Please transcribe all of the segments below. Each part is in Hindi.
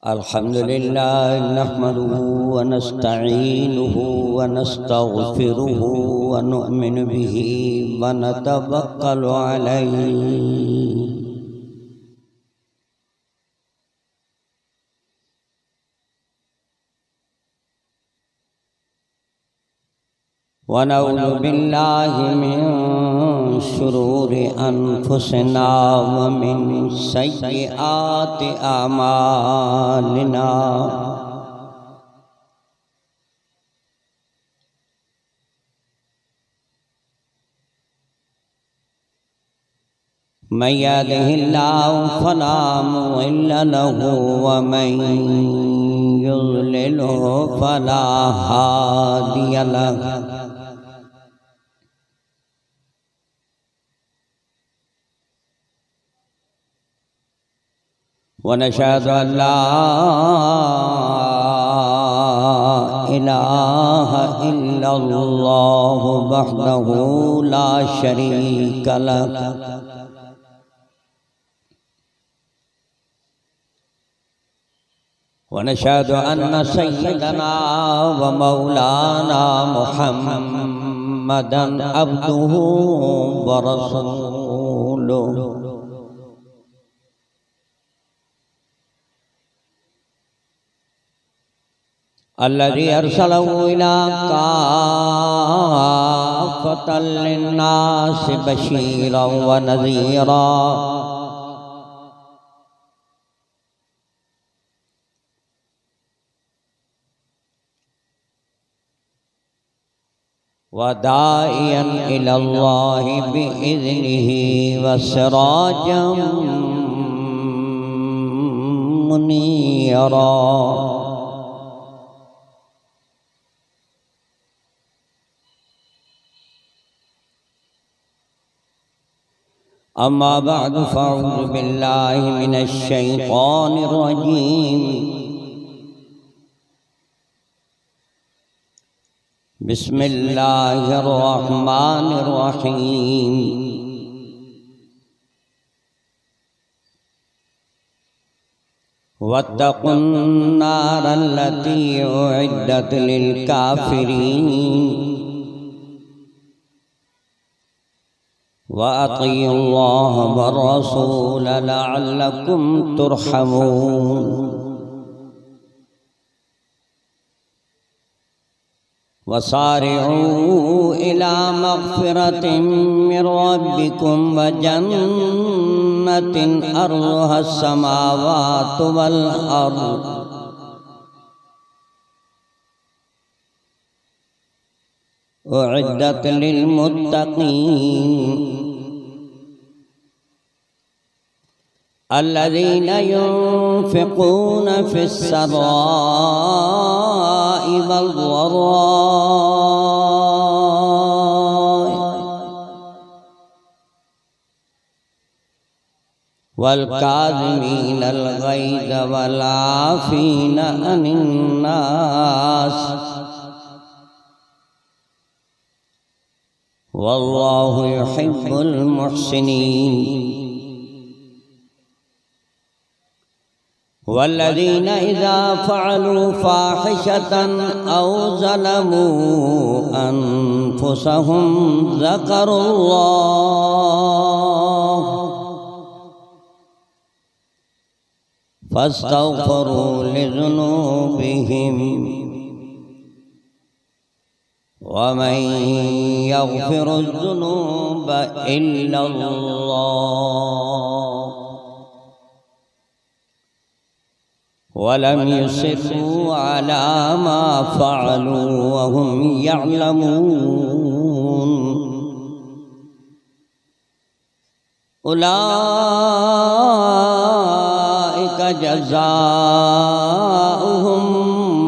अल्हम्दुलिल्लाह नहमदुहु व नस्तईनुहु व नस्तगफिरुहु व नु'मिनु बिही व नतवक्कलु अलैहि व नऊज़ु बिल्लाहि मिन शुरूरि अनफुसिना व मिन सय्यिआति अमालिना। मन यहदिहिल्लाहु फला मुज़िल्ल लहु व मन युज़्लिल्हु फला हादिय लहु। वनशहदु अल्ला इलाहा इल्लल्लाह वहदहु ला शरीक लहु वनशहदु अन्न सय्यदना व मौलाना मुहम्मदन अब्दुहु व रसूलुहु। अल्लज़ी अरसलहु इला काफ़्फ़तल लिन्नासि बशीरन व नज़ीरा। व दाइयन इलल्लाहि बिइज़्निही व सिराजम मुनीरा। अम्मा बअद फ़अऊज़ु बिल्लाहि मिनश शैतानिर रजीम। बिस्मिल्लाहिर रहमानिर रहीम। वत्तक़ुन नारल्लती उइद्दत लिल काफ़िरीन व अतीउल्लाह व रसूल लअल्लकुम तुरहमून। वसारिऊ इला मग़फ़िरतिन मिन रब्बिकुम व जन्नतिन अर्ज़ुहस समावातु वल अर्ज़ उइद्दत लिल मुत्तक़ीन अल्लज़ीना युन्फ़िक़ूना फ़िस्सर्रा'i वज़्ज़र्रा'i वल्काज़िमीनल ग़ैज़ वल आफ़ीना अनिन नास वल्लाहु युहिब्बुल मुहसिनीन। वल्लज़ीना इज़ा फ़अलू फ़ाहिशतन औ ज़लमू अन्फुसहुम ज़करुल्लाह फ़स्तग़फ़रू लिज़ुनूबिहिम वमन यग़फ़िरुज़्ज़ुनूब इल्लल्लाह वलम युसिर्रू अला मा फ़अलू वहुम यअलमून। उलाइका जज़ाउहुम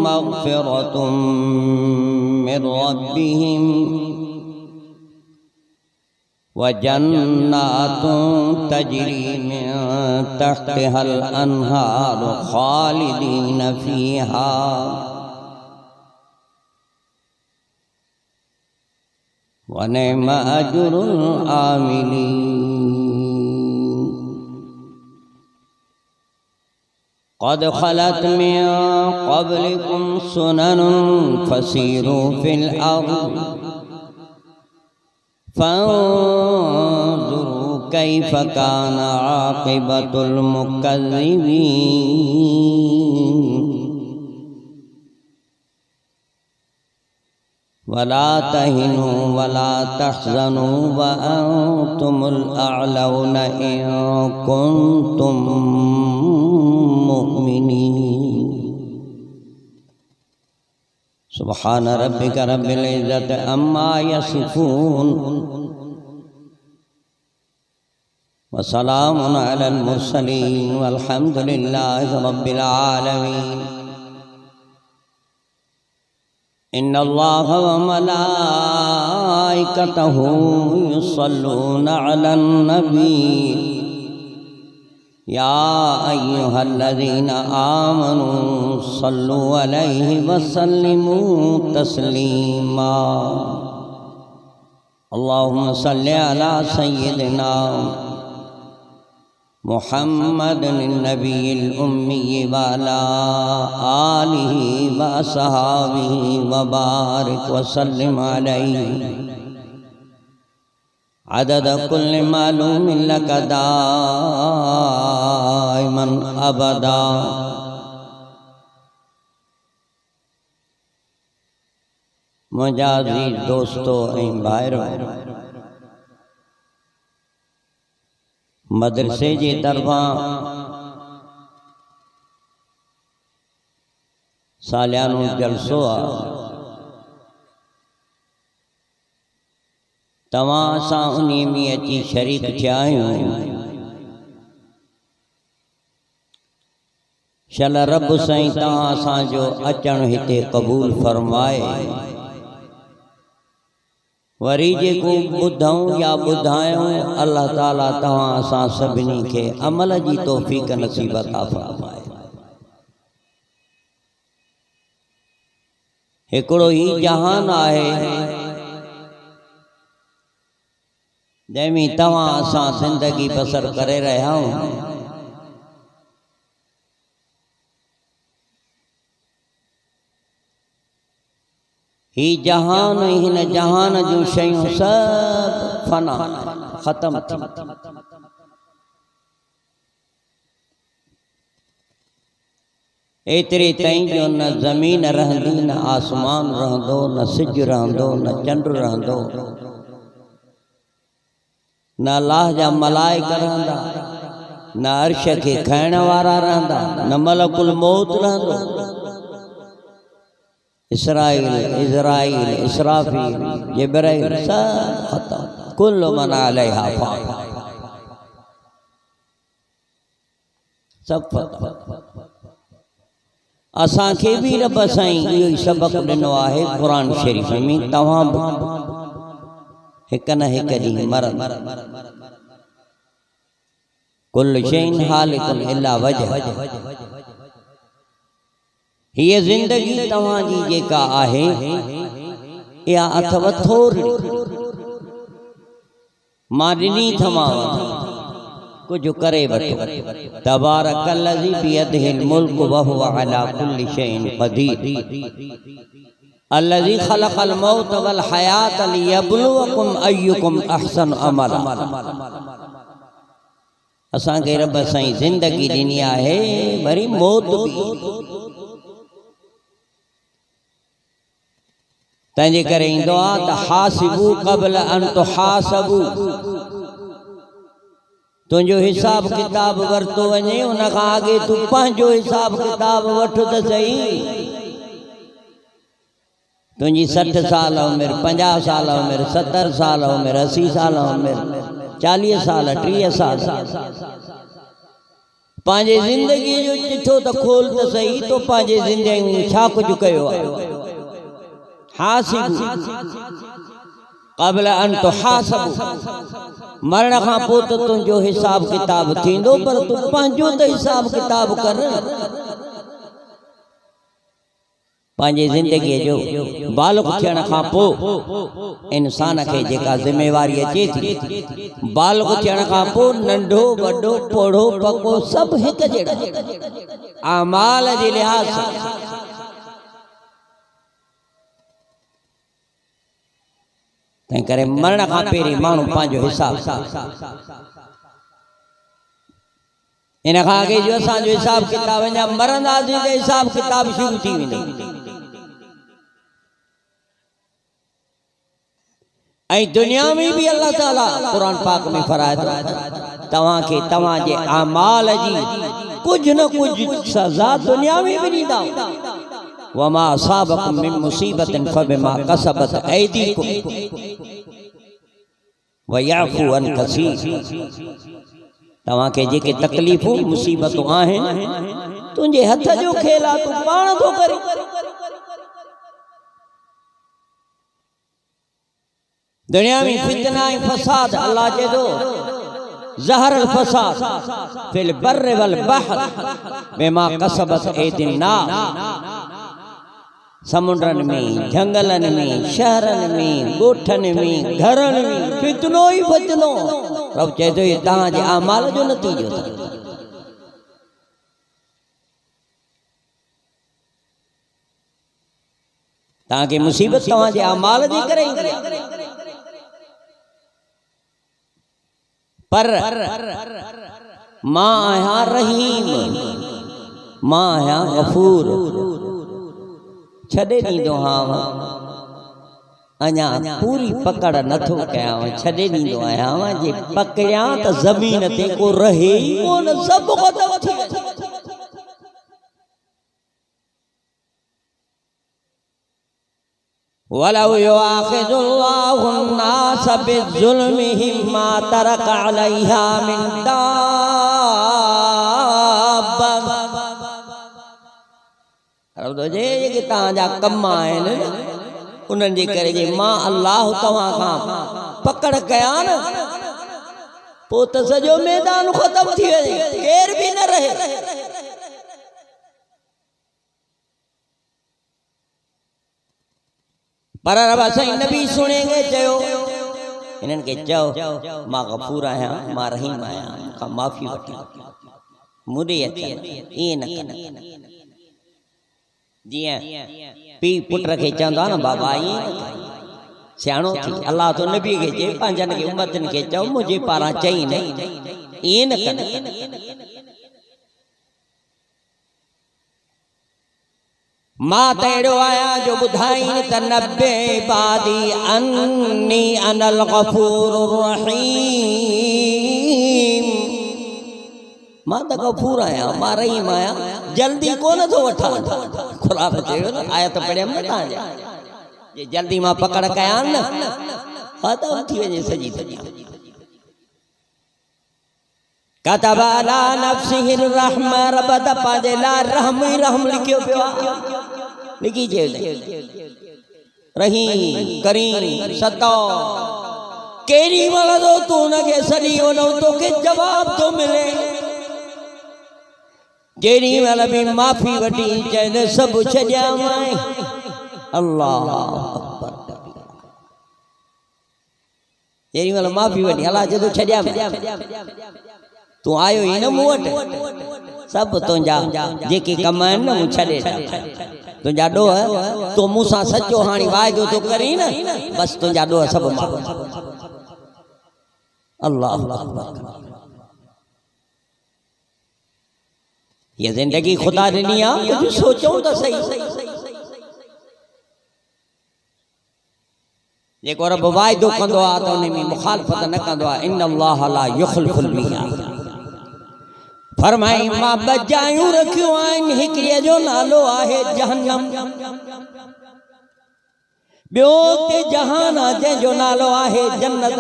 मग़फ़िरतुम मिन रब्बिहिम व जन्नातुन तजरी मिन तहतिहल अन्हार खालिदीन फ़ीहा व निअम अज्रुल आमिलीन। क़द ख़लत मिन क़ब्लिकुम सुननुन फ़सीरू फ़िल अर्ज़ फ़न्ज़ुरू कैफ़ कान आक़िबतुल मुकज़्ज़िबीन वला तहिनु वला तहज़नु व अंतुमुल अअलौन इन कुंतुम मुमिनीन। सुब्हान रब्बिका रब्बिल इज़्ज़ति अम्मा यसिफून व सलामुन अलल मुरसलीन वल्हम्दुलिल्लाहि रब्बिल आलमीन। इन्नल्लाह व मलाइकतहु युसल्लूना अलन नबी या अय्युहल्लज़ीना आमनू सल्लु अलैहि व सल्लिमू तस्लीमा। अल्लाहुम्मा सल्लि अला सय्यिदिना मुहम्मदिन नबिय्यिल उम्मी व अला आलिहि व असहाबिहि व बारिक व सल्लिम अलैहि अदद कुल्लि मालूमिन लक दाइमन अबदा। मुंहिंजा अज़ीज़ दोस्तो ऐं भाइरो, मदरसे जे तरफ़ां सालियानो जलसो आहे। तव्हां असां उन्हीअ में अची शरीक थिया आहियूं। शल रब साईं तव्हां असांजो अचणु हिते क़बूल फरमाए। वरी जेको ॿुधऊं या ॿुधायूं अल्लाह ताला तव्हां असां सभिनी खे अमल जी तौफ़ीक़ नसीब अता फरमाए। हिकिड़ो ही जहान आहे जंहिंमें तव्हां असां ज़िंदगी बसर करे रहिया आहियूं। ही जहान हिन जहान जूं शयूं सब फना ख़त्म थी। एतिरे ताईं जो न ज़मीन रहंदी, न आसमान रहंदो, न सिज रहंदो, न चंड रहंदो, न अल्लाह जा मलाइका रहंदा, न अर्श खे खाइण वारा रहंदा, न मलकुल मौत रहंदो। इसराइल, इज़राइल, इसराफील, जिब्राइल सब ख़त्म। कुल्लु मन अलैहा फ़ान, सब ख़त्म। असांखे भी रब साईं इहो ई सबक ॾिनो आहे क़ुरान शरीफ़ में। तव्हां हिक न हिक ॾींहुं मरंदा। कुल्लु शैइन हालिकुन इल्ला वजह। हीअ ज़िंदगी तव्हांजी जेका आहे इहा अथव थोरी। मां ॾिनी थमांव, कुछ करे वठो। तबारकल्लज़ी बियदिहिल मुल्कु व हुव अला कुल्लि शैइन क़दीर। अल्लज़ी ख़लक़ल मौत वल हयात लियब्लुवकुम अय्युकुम अहसनु अमला। असांखे रब साईं ज़िंदगी ॾिनी आहे, वरी मौत बि। तंहिंजे करे ईंदो आहे त हासिबू क़ब्ल अन तुहासबू। तुंहिंजो हिसाब किताब वरितो वञे, उन खां अॻे तूं पंहिंजो हिसाब किताब वठ त सही। तुंहिंजी 60 साल उमिरि, 50 साल उमिरि, 70 साल उमिरि, 80 साल उमिरि, 40 साल, 30 साल, पंहिंजे ज़िंदगी जो चिठो त खोल त सही। तो पंहिंजे ज़िंदगी में छा कुझु कयो आहे? हासिबू क़ब्ल अन तुहासबू। मरण खां पोइ त तुंहिंजो हिसाब किताब थींदो, पर तूं पंहिंजो त हिसाब किताब कर। पंहिंजी ज़िंदगीअ जो बालिग़ थियण खां पोइ इंसान खे जेका ज़िम्मेवारी अचे थी, बालिग़ थियण खां पोइ नंढो वॾो पोढ़ो पको सभु हिकु जहिड़ा अमाल जे लिहाज़ सां तंहिं करे मरण खां पहिरीं माण्हू पंहिंजो हिसाब इन खां अॻे जो असांजो हिसाब किताब अञा मरंदासीं त हिसाब किताब शुरू थी वेंदो। ऐं दुनिया में भी अल्लाह ताला कुरान पाक में फरमाए तव्हांखे तव्हांजे अमाल जी कुछ न कुछ सज़ा दुनिया में भी ॾींदा। वमा असाबकुम मिन मुसीबतिन फबिमा कसबत ऐदीकुम वयअफू अन कसीर। तव्हांखे जेके तकलीफ़ूं मुसीबतूं आहिनि तुंहिंजे हथ जो खेल आहे, तूं पाण थो करे। दुनिया में फितना ऐं फसाद अल्लाह चए थो ज़हर अल फसाद फिल बर्र वल बहर बिमा कसबत ऐदिन नास। समुंडनि में, जंगलनि में, शहरनि में, ॻोठनि में, घरनि में फितनो ई फितनो। रब चए थो ये तव्हांजे अमाल जो नतीजो अथव। तव्हांखे मुसीबत तव्हांजे अमाल जे करे ईंदी आहे। पर मां आहियां रहीम, मां आहियां गफूर। छॾे ॾींदो आहियां, अञा पूरी पकड़ नथो कयां, छॾे ॾींदो आहियां। जे पकड़ियां त ज़मीन ते को रहे ई कोन, सभु ख़तम थी वञे। वलौ युआखिज़ुल्लाहु अन्नास बिज़ुल्मिहिम मा तरक अलैहा मिन दाब्बा। रब जे जेके तव्हांजा कम आहिनि उन्हनि जे करे जे मां अल्लाह तव्हां खां पकड़ कयां न, पोइ त सॼो मैदान ख़तम थी वञे, केर बि न रहे। पर रब साईं नबी सुणेंगे चयो, इन्हनि खे चओ मां गफूर आहियां, मां रहीम आहियां, मूंखां माफ़ी वठी मुॾे अचनि। ईअं न कनि। जीअं पीउ पुट खे चवंदो आहे न बाबा ईअं सियाणो थी, अल्लाह तो नबी खे चए पंहिंजनि खे उम्मतनि खे चओ मुंहिंजे पारां चई न, ईअं न कनि। मां त अहिड़ो आहियां जो ॿुधाईं त नब्बे इबादी अन्नी अनल गफूरुर रहीम। मां त गफूर आहियां, मां रहीम आहियां, जल्दी कोन थो वठां। क़ुरान चयो न, आयत पढ़ियमि न तव्हांजे, जे जल्दी मां पकड़ कयां न ख़तम थी वञे सॼी दुनिया। कतब अला नफ्सिहिर रहम, रब त पंहिंजे लाइ रहम ई रहम लिखियो पियो आहे। लिखी चयो रहीम करीम सतो। केॾी महिल तो तूं हुनखे सॾी वञो तोखे जवाब थो मिले। जेॾी महिल बि माफ़ी वठी चए सभु छॾियां अल्लाह अकबर। जेॾी महिल माफ़ी वठी अल्लाह चए थो छॾियां, तूं आयो ई न मूं वटि, सभु तुंहिंजा जेके कम आहिनि न मूं छॾे ॾिना। तुंहिंजा ॾोह तूं मूंसां सचो हाणे वाइदो थो करीं न, बसि तुंहिंजा ॾोह सभु माफ़। अल्लाह अकबर। ये जिंदगी खुदा ॾिनी आहे, कुझु सोचूं त सही। जेको रब वाइदो कंदो आहे त उन में मुखालफ़त न कंदो आहे। इन अल्लाह ला युखलिफुल मियाद। फरमाई मां बजायूं रखियूं आहिनि, हिकिड़े जो नालो आहे जहन्नम, ॿियो ते जहान आहे जंहिंजो नालो आहे जन्नत।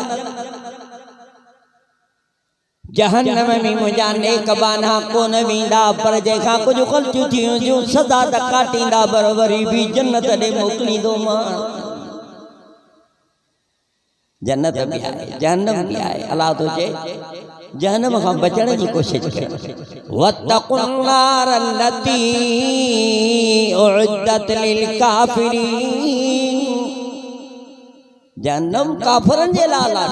जहन्नम में मुंहिंजा नेक बाना कोन वेंदा, पर जंहिंखां कुझु ग़लतियूं थी हुजूं सदा त काटींदा, पर वरी बि जन्नत ॾे मोकिलींदो मां। जन्नत भी आहे, जहन्नम भी आहे। अल्लाह तो चए जहन्नम खां बचण जी कोशिश कर। वत्तक़ुन्नार अल्लती उइद्दत लिल काफिरीन, जहन्नम काफरन जे लाला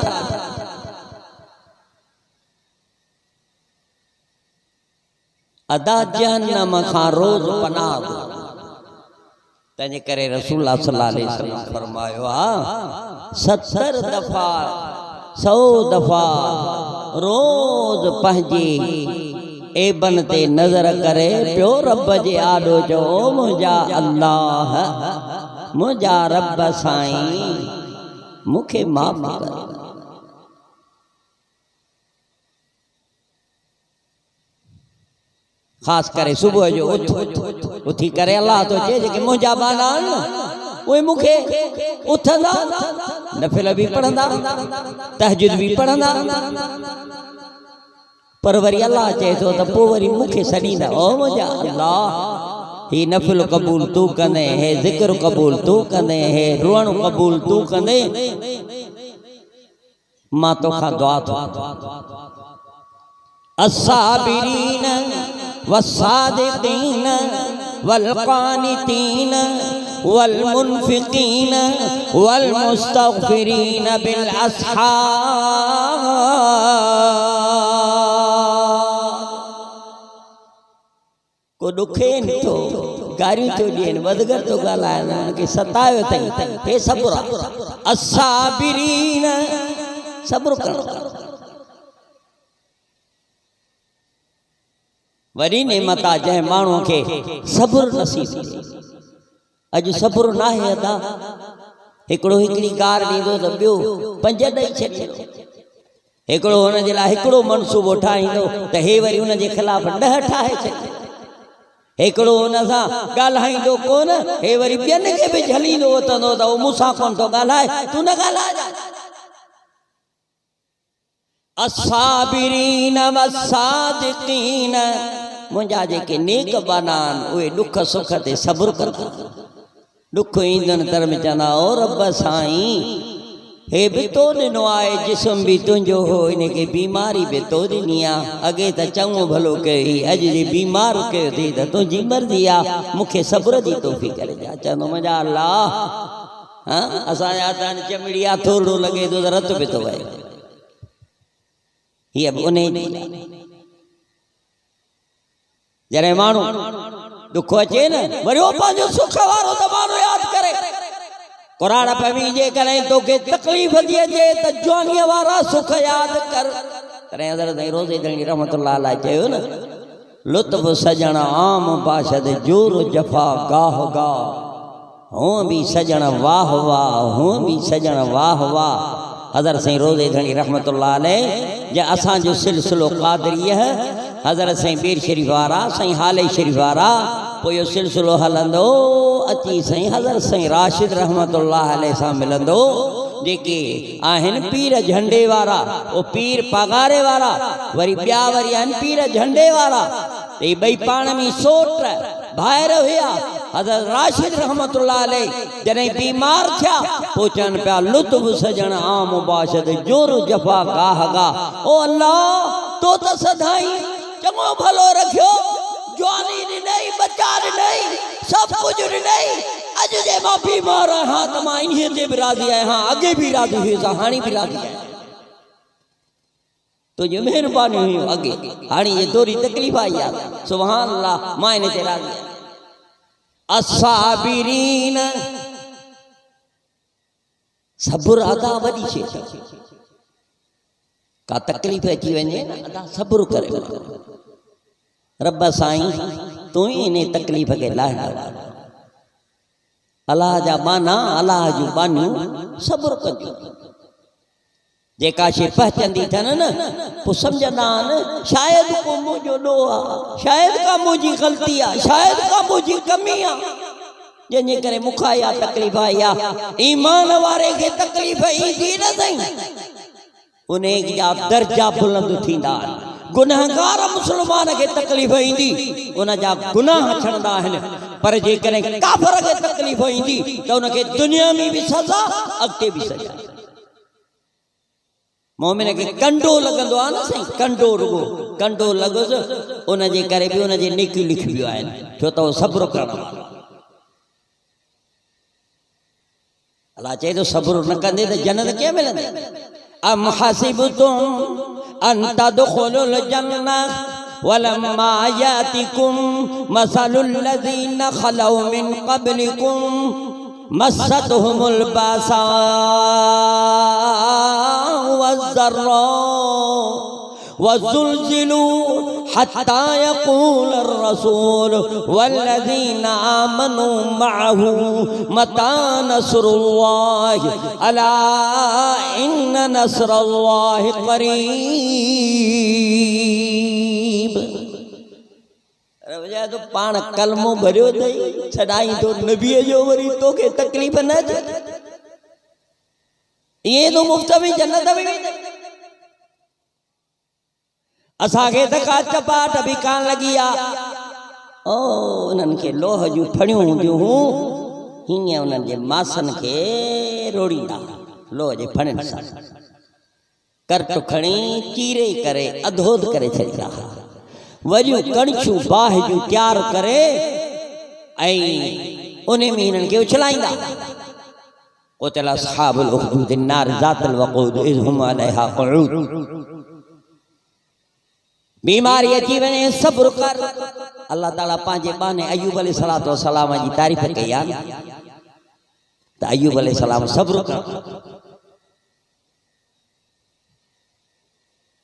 अदा जहन्नम खां रोज पनाह। तंहिंजे करे रसूलुल्लाह सल्लल्लाहु अलैहि वसल्लम फरमायो आहे 70 दफ़ा 100 दफ़ा रोज पंहिंजी एबन ते नज़र करे पियो रब जे आॾो चओ मुंहिंजा अल्लाह मुंहिंजा रब साईं मूंखे माफ़ कर। ख़ास करे सुबुह जो उथी करे अल्लाह तो चए जेके मुंहिंजा बाना आहिनि उहे मूंखे उथंदा, नफ़िल बि पढ़ंदा, तहजुद बि पढ़ंदा, पर वरी अल्लाह चए थो त पोइ वरी मूंखे सॾींदा। ओ मुंहिंजा अल्लाह ही नफ़िल क़बूल तूं कंदे, हे ज़िक्र क़बूल तूं कंदे, हे रुअण क़बूल तूं कंदे, मां तोखां दुआ थो। अस्साबिरीन वस्सादिकीन वल्क़ानितीन वल्मुनफ़िकीन वल्मुस्तग़फ़िरीन बिल अस्हार। को ॾुखे नथो, गारियूं थो ॾियनि, वधगर थो ॻाल्हाइनि, उनखे सतायो अथई, हे सब्र अस्साबिरीन, सब्र करणु। वरी नेमत आहे जंहिं माण्हूअ खे सब्र नसीब थिए। अॼु सब्र नाहे अदा, हिकिड़ो हिकिड़ी कार ॾींदो त ॿियो 5 ॾेई छॾींदो, हिकिड़ो हुन जे लाइ हिकिड़ो मनसूबो ठाहींदो त हे वरी हुन जे ख़िलाफ़ 10 ठाहे छॾींदो, हिकिड़ो हुन सां ॻाल्हाईंदो कोन, हे वरी ॿियनि खे बि झलींदो वठंदो त उहो मूंसां कोन थो ॻाल्हाए, तूं न ॻाल्हाए। अस्साबिरीन वस्सादिकीन, मुंहिंजा जेके नेक बाना आहिनि उहे ॾुख सुख ते सब्र कंदा। ॾुख ईंदनि तर में चवंदा ओ रब साईं हे बि तो ॾिनो आहे, जिस्म बि तुंहिंजो हो, इनखे बीमारी बि तो ॾिनी आहे, अॻे त चङो भलो कयो, अॼु जे बीमार कयो थी त तुंहिंजी मर्ज़ी आहे, मूंखे सब्र जी तौफ़ीक़ करे ॾिया। चवंदो मुंहिंजा अल्लाह असांजा त चमड़ी आहे, थोरो लॻे थो त रत बि थो वहे। हीअ बि उन जॾहिं माण्हू ॾुख अचे न, वरी उहो पंहिंजो सुख वारो ज़मानो यादि करे, क़ुरान पढ़ी जे कॾहिं तोखे तकलीफ़ थी अचे त जवानीअ वारा सुख यादि कर। तॾहिं हज़रत रोज़े दणी रहमतुल्लाह अलैह चयो न, लुत्फ़ सजण आम बाशद जोर जफ़ा गाह गाह, हूअं बि सजण वाह वाह, हूअं बि सजण वाह वाह। हज़रत साईं रोज़े धणी रहमतुल्लाह अलैह जे असांजो सिलसिलो क़ादरीअ, हज़रत साईं बीर शरीफ़ वारा, साईं हाले शरीफ़ वारा, पोइ इहो सिलसिलो हलंदो अची साईं हज़रत साईं राशिद रहमतुल्लाह अलैह सां मिलंदो, जेके आहिनि पीर झंडे वारा, ओ पीर पगारे वारा, वरी ॿिया वरी आहिनि पीर झंडे वारा। ये ॿई पाण में सोट भाइर हुआ। हज़रत राशिद रहमतुल्लाह अलैह जॾहिं बीमार थिया पोइ चवनि पिया लुत्फ़ सजण आम बाशद जोर जफ़ा गाह गाह। ओ अल्लाह तो त सदाई चङो भलो रखियो, जवानी ॾिनई, बचा ॾिनई, सभु कुझु ॾिनई, अॼु जे मां बीमार आहियां त मां इन्हीअ ते बि राज़ी आहियां, अॻे बि राज़ी हुयुसि, हाणे बि राज़ी आहियां, तुझी महिरबानी हुयूं अॻे, हाणे ये थोरी तकलीफ़ आई आहे, सुभान अल्लाह, मां इन ते राज़ी आहियां। अस्साबिरीन, सब्र अदा वॾी शइ, का तकलीफ़ अची वञे अदा सब्र करे, रब साईं तूं ई इन तकलीफ़ खे लाहींदो। अलाह जा बाना, अलाह जूं बानियूं सब्र कंदियूं, जेका शइ पहचंदी अथनि न पोइ सम्झंदा आहिनि शायदि को मुंहिंजो ॾोह आहे, शायदि का मुंहिंजी ग़लती आहे, शायदि का मुंहिंजी कमी आहे, जंहिंजे करे मूंखां इहा तकलीफ़ आई आहे। ईमान वारे खे तकलीफ़ ईंदी न अथई, उन जा दर्जा बुलंद थींदा आहिनि। गुनहगार मुस्लमान खे तकलीफ़ ईंदी, उन जा गुनाह छॾंदा आहिनि, पर जेकॾहिं काफ़िर खे तकलीफ़ ईंदी त उनखे दुनिया में बि सज़ा, अॻिते बि सज़ा। मोमिन खे कंडो लॻंदो आहे न साईं, कंडो रुगो कंडो लॻोसि उन जे करे बि उन जी नेकियूं लिखिबियूं आहिनि, छो त उहो सब्र करण वारो। अलाह चए थो सब्र न कंदे त जन्नत कीअं मिलंदी। अम हसिबतुम अन तदखुलुल जन्नह वलम्मा यातिकुम मसलुल लज़ीना खलौ मिन क़ब्लिकुम मस्सतहुमुल बासा वज़्ज़र्रा वज़ुल्ज़िलू हत्ता यक़ूलर रसूल वल्लज़ीना आमनू मअहू मता नस्रुल्लाहि अला इन्न नस्रल्लाहि क़रीब। तो पाण कलमो भरियो अथई, छॾाई तो नबीअ जो, वरी तोखे तकलीफ़ न थिए, ईअं तो मुफ़्त में जन्नत में वेंदे। असांखे त का चपाट बि कान लॻी आहे। ओ उन्हनि खे लोह जूं फणियूं हूंदियूं हुयूं, हीअं उन्हनि जे मासनि खे रोड़ींदा लोह जे फणियुनि सां, करट खणी चीरे करे अधोद करे छॾींदा। वरियूं कणिछूं बाहि जूं तयारु करे ऐं उन में हिननि खे उछलाईंदा। क़ुतिल अस्हाबुल उख़्दूद अन्नार ज़ातिल वक़ूद इज़ हुम अलैहा क़ुऊद। बीमारी अची वञे सब्र कर। अल्लाह ताला पंहिंजे बाने अय्यूब अलैहिस्सलातु वस्सलाम जी तारीफ़ कई आहे त अय्यूब अलैहिस्सलाम सब्र कर।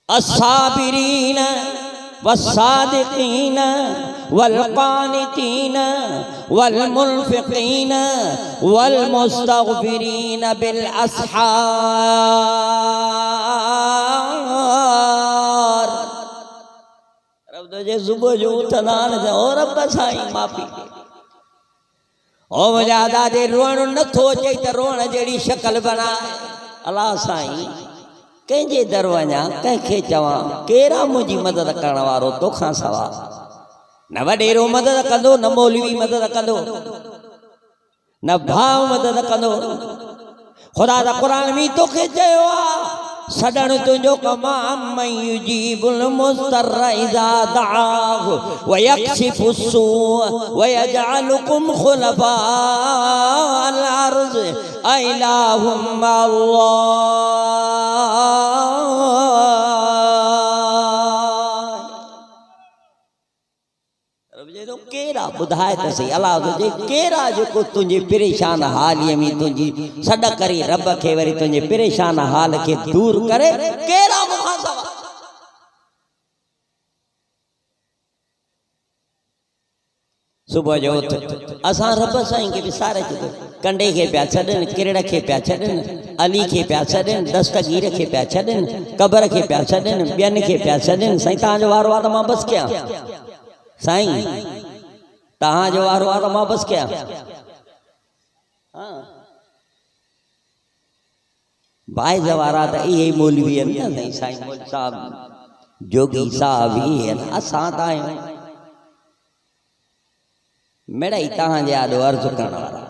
अस्साबिरीन वस्सादिकीन वल्कानितीन वल्मुन्फिकीन वल्मुस्तगफिरीन बिल अस्हार। रब तुझे सुबह जो उथंदा न ओ रब साईं माफ़ी दे, ओ मुंहिंजा दादे रोअण नथो अचे त रोअण जहिड़ी शक्ल बनाए। अलाह साईं कंहिंजे दर वञा, कंहिंखे चवां, केरा मुंहिंजी मदद करण वारो तोखां सवा। न वॾेरो मदद कंदो, न मौलवी मदद कंदो, न भाव मदद कंदो। ख़ुदा दा क़ुरान में तोखे चयो आहे सॾण तुंहिंजो कमु अम्मन युजीबुल मुज़्तर्र इज़ा दआहु व यक्शिफु स्सूअ व यजअलुकुम ख़ुलफ़ाअल अर्ज़ अइलाहुम केरा ॿुधाए त सही। अलाह तुंहिंजे केरा जेको तुंहिंजे परेशान हालीअ में तुंहिंजी सॾ करे रब खे वरी तुंहिंजे परेशान हाल खे दूर करे, केरा मूंखां सवा। सुबुह जो उथ असां रब साईं खे विसारे छॾियो, कंडे खे पिया छॾनि, किरड़ खे पिया छॾनि, अली खे पिया छॾनि, दस्तगीर खे पिया छॾनि, क़बर खे पिया छॾनि, ॿियनि खे पिया छॾनि। साईं तव्हांजो वारो आहे त मां बसि कयां, साईं तव्हांजो वारो आहे त मां बसि कयां। बाइज़ वारा त इहे मौलवी आहिनि न साईं, साईं मौलवी साहब, जोगी साहब इहे आहिनि। असां त आहियूं मिड़ई तव्हांजे आॾो अर्ज़ु करण वारा।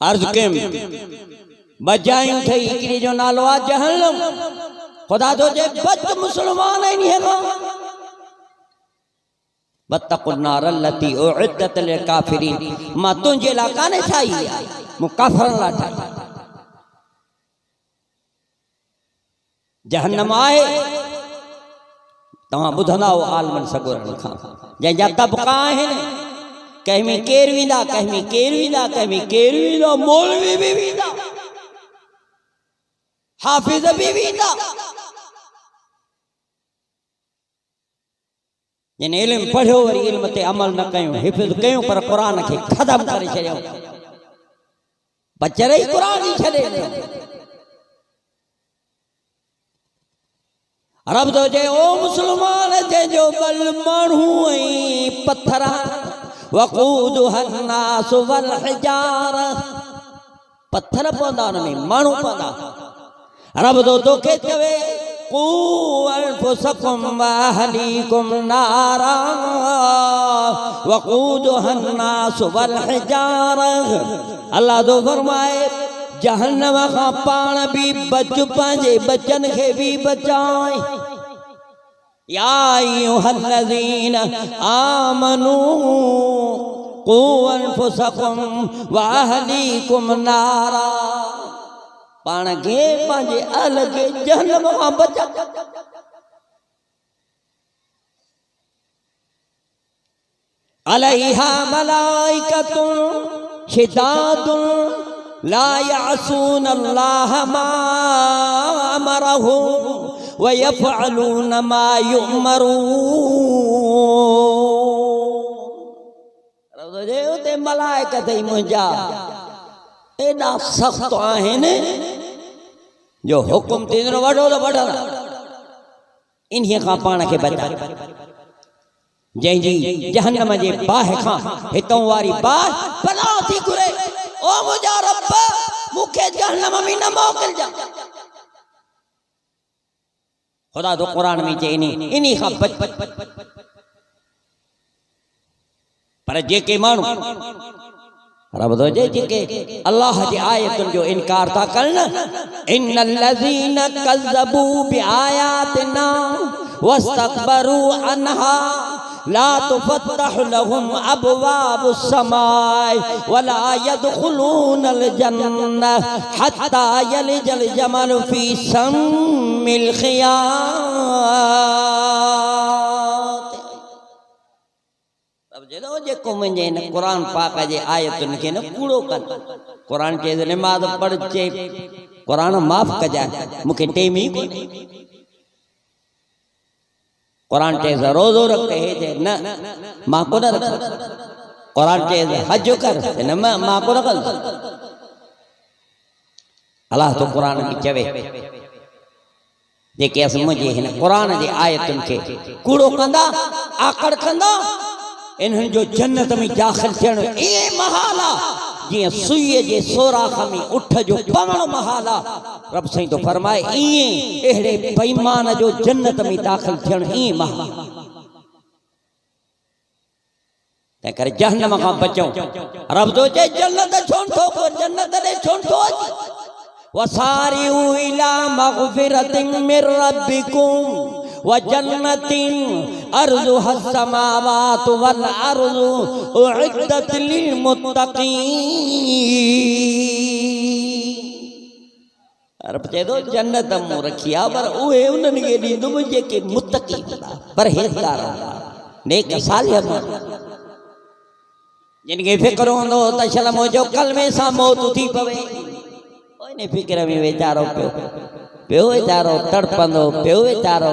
अर्ज़ु कयमि बजायूं अथई, हिकिड़ी जो नालो आहे जहन्नम। ख़ुदा तो जे बद मुसलमान आहिनि इहे खां वत्तक़ुन नार अल्लती उइद्दत लिल काफ़िरीन। मां तुंहिंजे लाइ कान्हे ठाही, मूं काफ़िरनि लाइ ठाही। जहन्नम आहे, तव्हां ॿुधंदा हो आलमनि सगोरनि खां, जंहिंजा तबक़ा आहिनि। कंहिं में केरु वेंदा, कंहिं में केरु वेंदा, कंहिं में केरु वेंदा, मौलवी बि वेंदा, हाफ़िज़ बि वेंदा। जिन इल्म पढ़ियो वरी इल्म ते अमल न कयूं, हिफ़्ज़ कयूं पर क़ुरान खे ख़तम करे छॾियूं, बचर ई क़ुरान ई छॾे ॾिनो। रब तो चए ओ मुसलमान जंहिंजो बल माण्हू ऐं पत्थर वक़ूदुहा अन्नास वल हिजारा। पत्थर पवंदा, हुन में माण्हू पवंदा। रब तो तोखे चवे क़ू अनफुसकुम व अहलीकुम नारा वक़ूदुहा अन्नास वल हिजारा। अल्लाह तो फरमाए जहन्नम खां पाण भी बच पंहिंजे बचन खे भी बचाए। या अय्युहल्लज़ीन आमनू क़ू अनफुसकुम व अहलीकुम नारा। पाण खे पंहिंजे अहल खे जहन्नम खां बचा। अलैहा मलाइकतुन शिदादुन ला यासून अल्लाह मा अमरहुम व यफ़अलून मा युअमरून। उते मलाइकत ही मुंहिंजा एॾा सख़्त आहिनि जो हुकुम थींदो वॾो त वॾो इन्हीअ खां पाण खे बचाए। जंहिंजी जहन्नम जे बाहि खां हितों वारी बाहि पनाह थी घुरे। ओ मुंहिंजा रब मूंखे जहन्नम में न मोकिलजा। खुदा तो कुरान में चए इन्ही खां बच। पर जेके माण्हू रब तो जेके अल्लाह जी आयतुनि जो इनकार था कनि, इन्नल्लज़ीन कज़्ज़बू बिआयातिना वस्तकबरू अन्हा ला तुफ़त्तहु लहुम अबवाबुस समाए वला यदखुलूनल जन्नह हत्ता यलिजल जमल फी सम्मिल ख़ियात। अब जेको जेको मुंहिंजे हिन क़ुरान पाक जे आयतुनि खे न कूड़ो कनि। क़ुरान चए निमाज़ पढ़ चे क़ुरान माफ़ कजाए मूंखे टेम ई कोन्हे। कुरान चेज़ रोज़ो रख हे न मां को न रख। कुरान चेज़ हज कर न मां को न कर। अल्लाह तो कुरान में चवे जेके अस मुंहिंजे हिन कुरान जे आयतुनि खे कूड़ो कंदा आकड़ कंदा इन्हनि जो जन्नत में दाख़िल थियणु ईअं महाल आहे जीअं सुईअ जे सोराख़ में उठ जो पवणु महाल आहे। रब साईं तो फरमाए ईअं अहिड़े बेईमान जो जन्नत में दाख़िल थियणु ईअं महाल। तंहिं करे जहन्नम खां बचूं। रब तो चए जन्नत छोड़ थो जन्नत ॾे छोड़ थो अचे। वसारिऊ इला मग़फ़िरतिन मिर रब्बिकुम व जन्नतिन अर्ज़ुहा समावातु वल अर्ज़ु उइद्दत लिल मुत्तक़ीन। रब चए थो जन्नत मूं रखी आहे पर उहे उन्हनि खे ॾींदुमि जेके मुत्तक़ी हूंदा परहेज़गार हूंदा नेक सालिह हूंदा जिन खे फ़िक्र हूंदो त शल मुंहिंजो कलमे सां मौत थी पवे। इन फ़िक्र में वीचारो पियो वीचारो तड़पंदो पियो वीचारो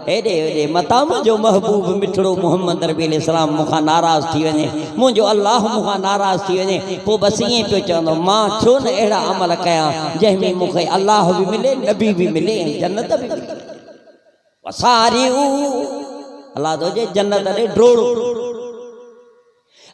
हेॾे हेॾे मतां मुंहिंजो महबूब मिठड़ो मोहम्मद रबी अलैहिस्सलाम मूंखां नाराज़ थी वञे मुंहिंजो अल्लाह मूंखां नाराज़ थी वञे पोइ बसि ईअं पियो चवंदो मां छो न अहिड़ा अमल कयां जंहिंमें मूंखे अल्लाह बि मिले नबी बि मिले जन्नत बि मिले। वसारिऊ अल्लाह तो जे जन्नत ॾे डोड़ो।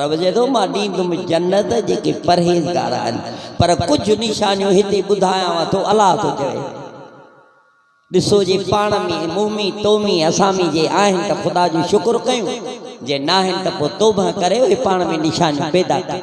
रब जे तो मां ॾींदुमि जन्नत जेके परहेज़गार आहिनि पर कुझु निशानियूं हिते ॿुधायांव थो। अल्लाह तो चवे ॾिसो जे पाण में मुमी तोमी असामी जे आहिनि त ख़ुदा जो शुक्र कयूं जे न आहिनि त पोइ तौबा करे उहे पाण में निशानियूं पैदा कनि।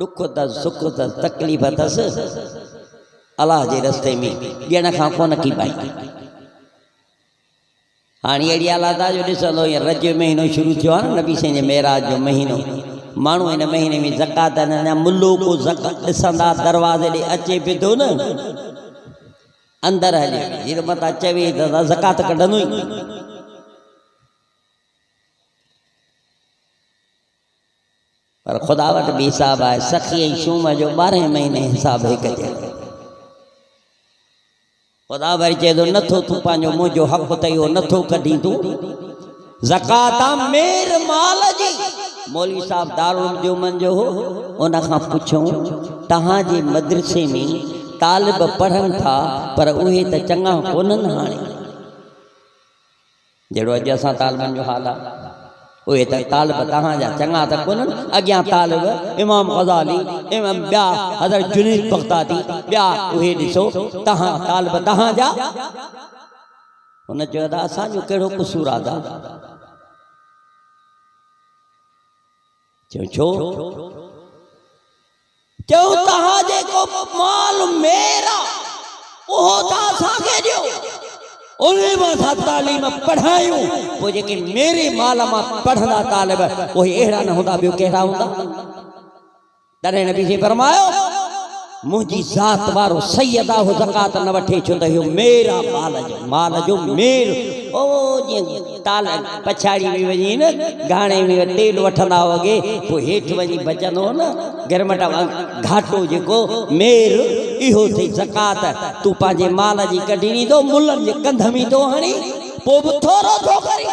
दुख अथसि सुख अथसि तकलीफ़ अथसि अल्लाह जे रस्ते में ॾियण खां कोन की पाई। हाणे अहिड़ी हालत आहे जो ॾिसंदो हीअं रज महीनो शुरू थियो आहे न नबी साईं जे मेराज जो महीनो माण्हू हिन महीने में ज़कात अञा मुल्लो को ज़कात ॾिसंदा दरवाज़े ॾे अचे पियो थो न अंदरि हले जीअं मथां चवे त ज़कात कढंदो ई। पर ख़ुदा वटि बि हिसाब आहे सखी ऐं सूम जो 12 महीने हिसाब हिकु जहिड़ो। ख़ुदा वरी चए थो नथो तूं पंहिंजो मुंहिंजो हक़ त इहो नथो कढी तूं ज़काता मेर माल जी। मौलवी साहब दारुल देवबंद जो हो उन खां पुछूं तहां जे मदरसे में तालिब पढ़नि था पर उहे त चङा कोन्हनि हाणे जहिड़ो अॼु असां तालिबनि जो हाल आहे उहे त तालिब तव्हांजा चङा त कोन्हनि अॻियां तालिब इमाम ग़ज़ाली इमाम ॿिया हज़रत जुनैद बग़दादी ॿिया उहे ॾिसो तव्हां तालिब तव्हांजा हुन चयो त असांजो कहिड़ो क़सूर आहे छो चऊं तव्हां जेको माल मेरा उहो त असांखे ॾियो उन मां तालीम पढ़ायूं पोइ जेके मेरे माल मां पढ़ंदा तालिब उहे अहिड़ा न हूंदा ॿियो कहिड़ा हूंदा तॾहिं नबी जी फरमायो मुंहिंजी ज़ात वारो सैयद आहे ज़कात न वठे छो त इहो मेरा माल जो मेर ओ जीअं ताल पछाड़ी में वञी न गाणे में तेल वठंदा वॻे पोइ हेठि वञी बचंदो न गिरमट घाटो जेको मेर इहो थी ज़कात तूं पंहिंजे माल जी कढी ॾींदो मुलनि जे कंध में थो हणी पोइ बि थोरो थो करे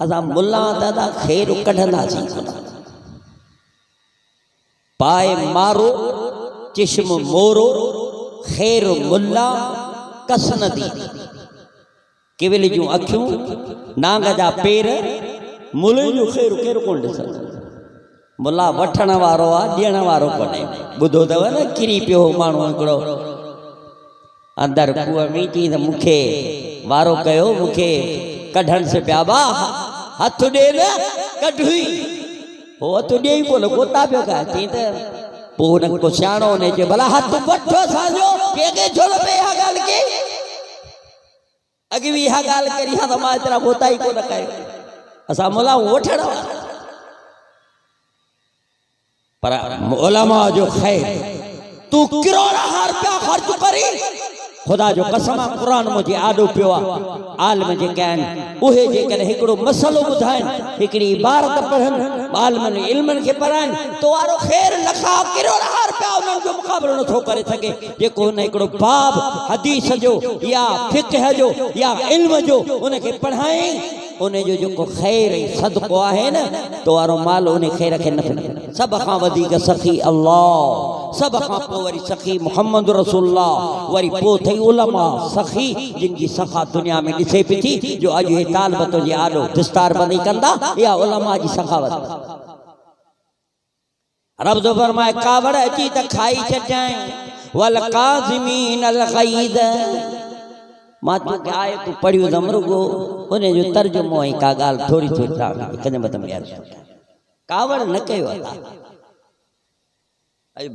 असां मुल्ला दादा ख़ैर कढंदासीं पाए मारो चिश्म मोरो ख़ैर मुल्ला कसनदी केवल जूं अखियूं नांग जा पेर मुल्ले जो ख़ैर केरु कोन ॾिसंदो मुल्ला वठण वारो आहे ॾियण वारो कोन्हे ॿुधो अथव न किरी पियो माण्हू हिकिड़ो अंदरि कुअं में चई त मूंखे वारो कयो मूंखे कढण से पिया बा हथ ॾे न कढी हो हथ ॾे ई कोन कोता पियो कया चई त पोइ हुन को सियाणो हुन चयो भला हथ वठो असांजो कंहिंखे छो न पए इहा ॻाल्हि के अॻु बि इहा ॻाल्हि करी हा त मां एतिरा कोता ई कोन कयो असां मुलाऊं वठण वारा पर उलमा जो ख़ैर तू करोड़ा रुपया ख़र्च करी खुदा जो कसम कुरान मुझे आॾो पियो आहे आलम जेके आहिनि उहे जेकॾहिं हिकिड़ो मसलो ॿुधाइनि हिकिड़ी इबारत पढ़नि आलमनि इल्मनि खे पढ़ाइनि तो वारो ख़ैर लखा करोड़ा रुपया उन्हनि जो मुक़ाबिलो नथो करे सघे जेको हुन हिकिड़ो बाब हदीस जो या फ़िक़ह जो या इल्म जो उनखे पढ़ाई उन जो जेको ख़ैर सदको आहे न तो वारो माल उन ख़ैर खे न सभ खां वधीक सखी अल्लाह सभ खां पोइ वरी सखी मुहम्मद रसूलुल्लाह वरी पोइ थई उलमा सखी जिन जी सफ़ा दुनिया में ॾिसे पई थी जो अॼु हे तालिबत जे आॾो दिस्तार बंदी कंदा या उलमा जी सखावत रब जो फरमाए कावड़ अची त खाई छॾाई वल काज़िमीन अल ग़ैज़ मां तोखे आए तूं पढ़ियो ज़मरुगो उन जो तर्जुमो ऐं का ॻाल्हि थोरी थोरी कदम कावड़ न कयो आहे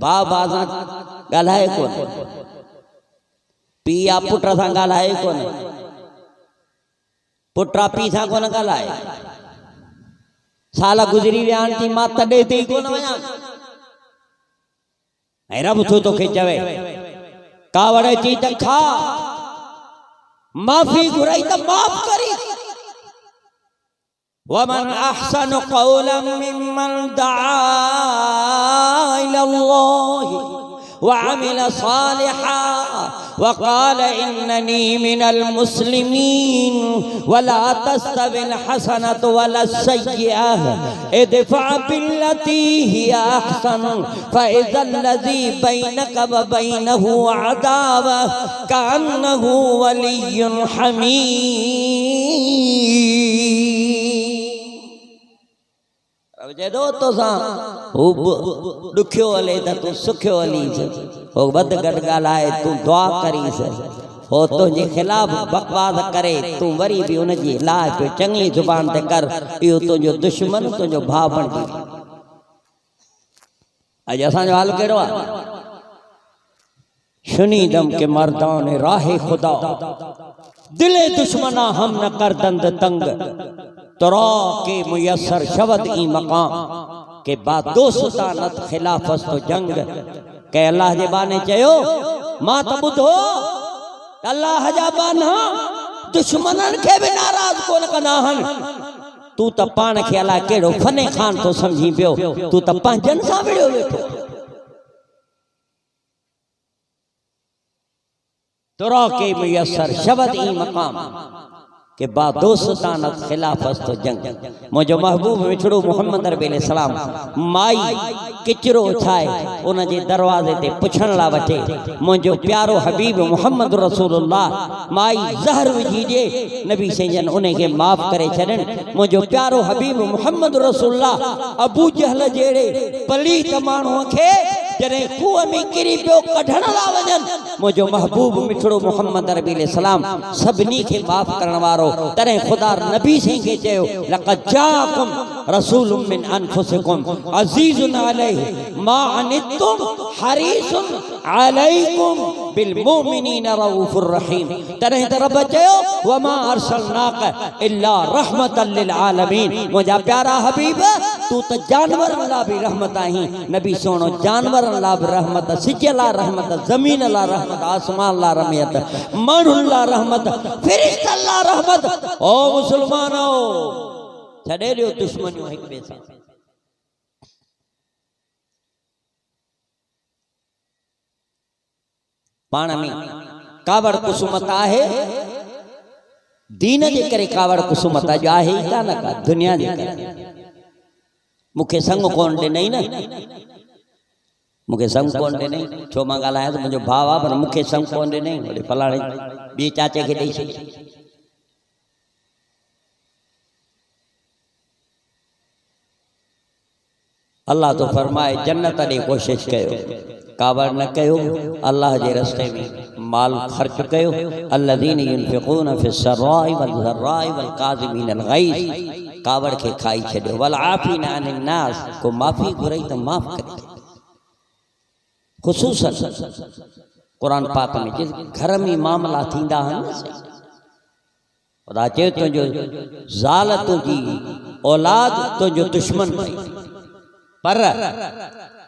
भाउ भाउ सां ॻाल्हाए कोन पीउ या पुट सां ॻाल्हाए कोन पुट पीउ सां कोन ॻाल्हाए साल गुज़री विया आहिनि थी मां तॾहिं ते ई कोन वञा ऐं रब थो तोखे चवे कावड़ अची त खा माफ़ी घुराई त माफ़ करी वमन अहसन क़ौलन मिम्मन दआ इलल्लाह वअमिल सालिहा वक़ाल इन्ननी मिनल मुस्लिमीन वला तस्तविल हसनतु वला सय्यिअह इदफ़अ बिल्लती हिया अहसन फ़इज़ल्लज़ी बैनक व बैनहु अदावा कअन्नहु वलिय्युन हमीम जदो तो दुखियो हले त तूं सुखियो हलीस हो बद गॾु ॻाल्हाए तूं दुआ करीस हो तुंहिंजे ख़िलाफ़ बकवास करे तूं वरी बि हुनजी इलाह पियो चङी ज़ुबान ते कर इहो तुंहिंजो दुश्मन तुंहिंजो भाउ बणिजी अॼु असांजो हाल कहिड़ो आहे शुनीदम के मर्दान राहे खुदा दिले दुश्मना हम न कर दंद तंग तरा के मुयसर शवद ई मकाम के बाद दोस्तानत खिलाफस तो जंग के अल्लाह जे बाने चयो मां त ॿुधो अल्लाह जा बाना दुश्मनन के भी नाराज कोन कंदा आहिनि तू त पाण खे अला कहिड़ो फने खान तो समझी पियो, तू त पंहिंजनि सां विड़ियो वेठो। तुरा के मुयसर शबद ई मकाम के बाद दोस्तानत खिलाफत तो जंग। मुझो महबूब विछड़ो मोहम्मद अरबी सलाम माई किचरो छाए उन जे दरवाजे ते पुछण ला वठे, मुझो प्यारो हबीब मोहम्मद रसूलुल्लाह माई जहर विझी दे, नबी सजन उन के माफ करे छड़न। मुझो प्यारो हबीब मोहम्मद रसूलुल्लाह अबू जहल जेड़े पलीत माण्हू खे जरे कुएं में किरी पियो कढण ला वजन, मुझो महबूब मिठड़ो मोहम्मद अरबी सलाम सभनी के माफ करण वारो तरे खुदा नबी से के चयो लक़द जाकुम रसूलुम मिन अनफुसिकुम अजीजुन अलैहि मा अनितुम हरीसुन अलैकुम बिल मुमिनीन रऊफुर रहीम। तरे रब चयो वमा अरसलनाक इल्ला रहमतल लिल आलमीन। मुझा प्यारा हबीब तू त जानवरन ला भी रहमत आही। नबी सोनो जानवरन ला भी रहमत, सिजला रहमत, जमीन ला रहमत, आसमान ला रहमत, मानुन ला रहमत, फरिश्ता ला रहमत। ओ मुसलमानो छड़े दियो दुश्मनियों एक ॿिए सां। पाण में कावड़ कुसुमत आहे, दीन जे करे कावड़ कुसुमत जो आहे ई कान का, दुनिया जे करे। मुखे संग कोन ॾिनई न, मुखे संग कोन ॾिनई, छो मां ॻाल्हायां त मुंहिंजो भाउ आहे पर मुखे संग कोन ॾिनई, वरी फलाणे ॿिए चाचे खे ॾेई छॾी। अल्लाह तो फरमाए जन्नत ॾे कोशिश कयो, कावड़ न कयो, अल्लाह जे रस्ते में माल खर्च कयो। अल्लज़ीन युनफ़िक़ून फ़िस्सर्राइ वज़र्राइ वल्काज़िमीन अलग़ैज़, कावड़ के खाई छॾियो। वल आफ़ीना अनिन नास, को माफ़ी घुरई त माफ़ करे। ख़ुसूसन कुरान पाक में जिस घर में मामला थींदा आहिनि, खुदा चयो तुंहिंजो ज़ाल तुंहिंजी औलाद तुंहिंजो दुश्मन भई, पर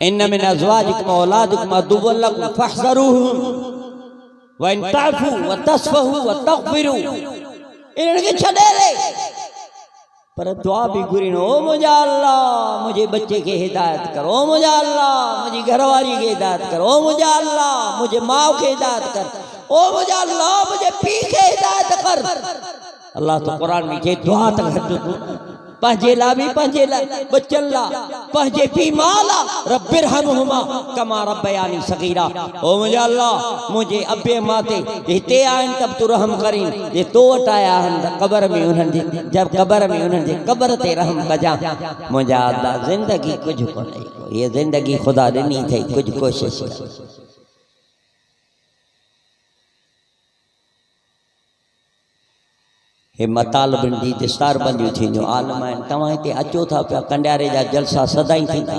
इन मिन अज़वाजिकुम औलादिकुम अदुव्वुन लकुम फ़हज़रूहुम व इन तअफ़ू व तस्फ़हू व तग़फ़िरू। इन्हनि खे छॾे ॾे, पर दुआ भी घुरीनो, ओ मुझा अल्लाह मुझे बच्चे के हिदायत करो, ओ मुझा अल्लाह मुझी घरवारी के हिदायत करो, ओ मुझा अल्लाह मुझे माँ के हिदायत कर, ओ मुझा अल्लाह मुझे पी के हिदायत कर। अल्लाह तो कुरान में जे दुआ तक पंहिंजे ला भी पंहिंजे ला बच्चन ला पंहिंजे पी मां ला रब्बिरहमुहुमा कमा रब्बयानी सगीरा। ओ मुझा अल्लाह मुझे अबे माते हिते आहिनि तब तू रहम करीं, जे तो वटि आया आहिनि त क़बर में उन्हनि जे जब क़बर में उन्हनि जे क़बर ते रहम कजां। मुझा अल्लाह ज़िंदगी कुझु कोन्हे, ये ज़िंदगी खुदा ॾिनी अथई, कुझु कोशिश कर। हे मतालबिन जी दिस्तार बंदियूं थींदियूं, आलम आहिनि, तव्हां हिते अचो था पिया, कंडियारे जा जलसा सदाई थींदा।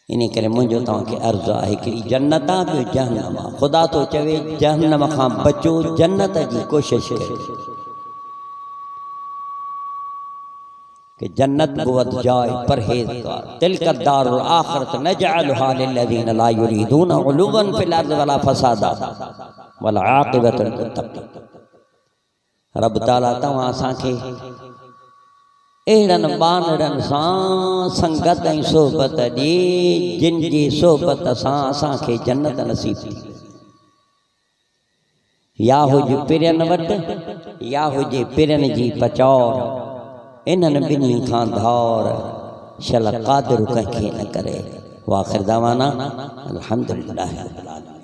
इन करे मुंहिंजो तव्हांखे अर्ज़ु आहे, हिकिड़ी जन्नत आहे, ॿियो जहन्नम आहे। ख़ुदा तो चवे जहन्नम खां बचो, जन्नत जी कोशिश कयो कि जन्नत बुवत जाए परहेज़गार। तिलक दारुल आखिरत नजअलुहा लिल्लज़ीन ला युरीदून उलुवन फिल अर्ज़ि वला फसादा वल आक़िबतुल मुत्तक़ीन। रब ताला तव्हां असांखे अहिड़नि बानड़नि सां संगत ऐं सोहबत ॾे, जिन जी सोहबत सां असांखे जन्नत नसीब थी। या हुजे पिरनि वटि, या हुजे पिरनि जी पचौर, इन्हनि ॿिन्ही खां धार शल क़ादिर कंहिंखे न करे। वाखिर दवाना अल्हम्दुलिल्लाह रब्बिल आलमीन।